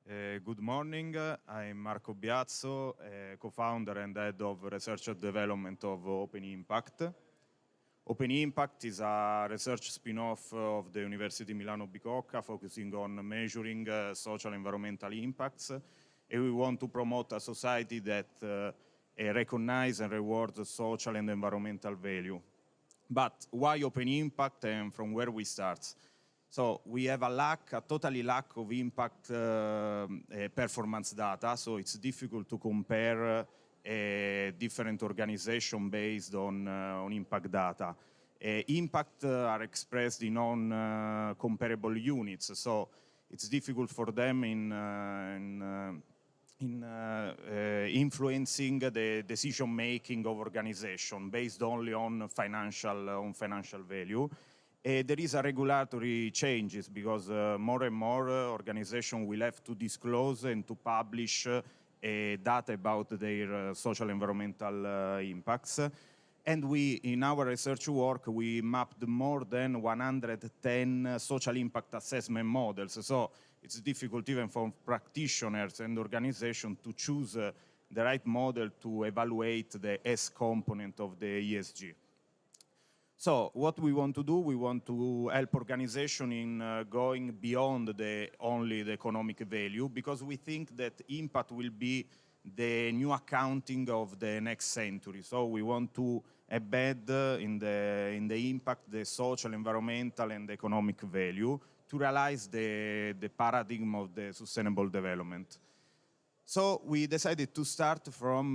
Good morning. I'm Marco Biazzo, co-founder and head of research and development of Open Impact. Open Impact is a research spin-off of the University Milano Bicocca focusing on measuring social environmental impacts. And we want to promote a society that recognizes and rewards social and environmental value. But why Open Impact and from where we start? So we have a totally lack of impact performance data, so it's difficult to compare different organizations based on impact data. Impact are expressed in non-comparable units, so it's difficult for them in influencing the decision-making of organization based only on financial value. There is a regulatory changes because more and more organizations will have to disclose and to publish data about their social environmental impacts. And we, in our research work, we mapped more than 110 social impact assessment models. So it's difficult even for practitioners and organizations to choose the right model to evaluate the S component of the ESG. So what we want to do, we want to help organizations in going beyond only the economic value, because we think that impact will be the new accounting of the next century. So we want to embed in the impact the social, environmental, and economic value to realize the paradigm of the sustainable development. So we decided to start from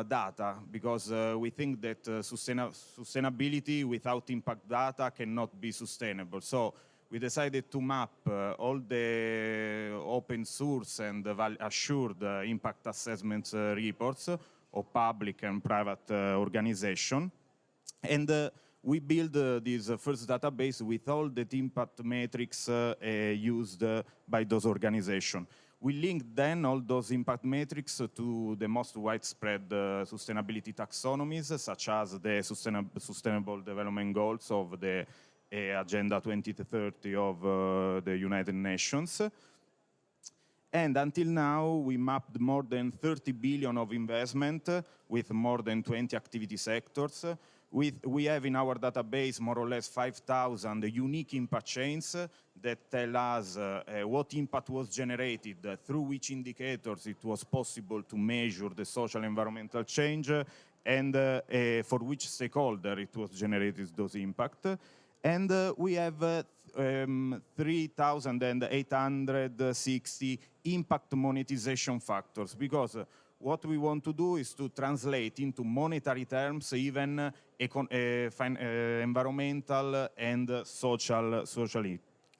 data because we think that sustainability without impact data cannot be sustainable. So we decided to map all the open source and assured impact assessment reports of public and private organizations. And we built this first database with all the impact metrics used by those organizations. We linked then all those impact metrics to the most widespread sustainability taxonomies, such as the Sustainable Development Goals of the Agenda 2030 of the United Nations. And until now, we mapped more than 30 billion of investment with more than 20 activity sectors. We have in our database more or less 5,000 unique impact chains that tell us what impact was generated, through which indicators it was possible to measure the social environmental change, and for which stakeholder it was generated those impact. And we have 3,860 impact monetization factors, because what we want to do is to translate into monetary terms even environmental and social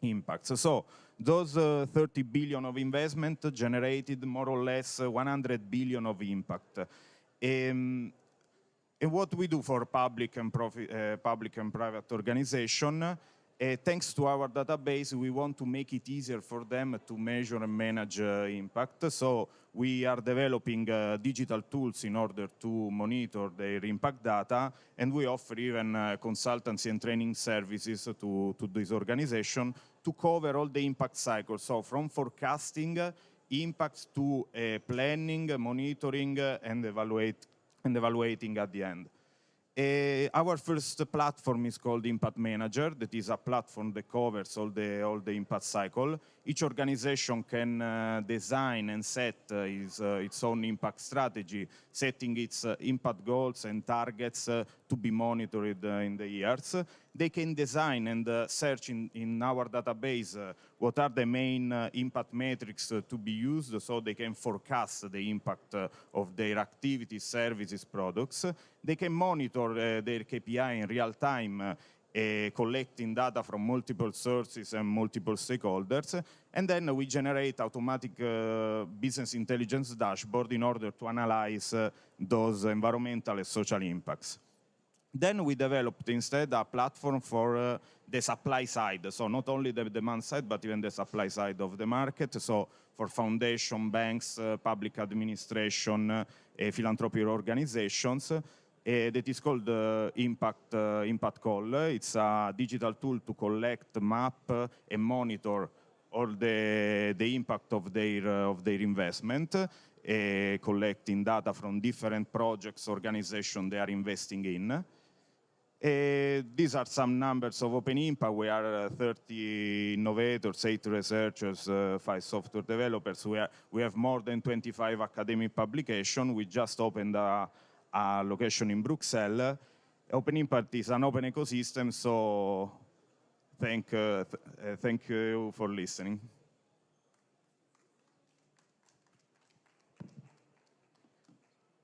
impacts. So those 30 billion of investment generated more or less 100 billion of impact. And what we do for public and private organization, thanks to our database, we want to make it easier for them to measure and manage impact. So we are developing digital tools in order to monitor their impact data, and we offer even consultancy and training services to this organization to cover all the impact cycles. So from forecasting impacts to planning, monitoring, and evaluating at the end. Our first platform is called Impact Manager. That is a platform that covers all the impact cycle. Each organization can design and set its own impact strategy, setting its impact goals and targets to be monitored in the years. They can design and search in our database what are the main impact metrics to be used, so they can forecast the impact of their activities, services, products. They can monitor their KPI in real time, collecting data from multiple sources and multiple stakeholders. And then we generate automatic business intelligence dashboard in order to analyze those environmental and social impacts. Then we developed instead a platform for the supply side, so not only the demand side, but even the supply side of the market. So for foundation, banks, public administration, philanthropic organizations, that is called Impact Call. It's a digital tool to collect, map, and monitor all the impact of their investment, collecting data from different projects, organizations they are investing in. These are some numbers of Open Impact. We are 30 innovators, 8 researchers, 5 software developers. We have more than 25 academic publications. We just opened a location in Bruxelles. Open Impact is an open ecosystem, so thank you for listening.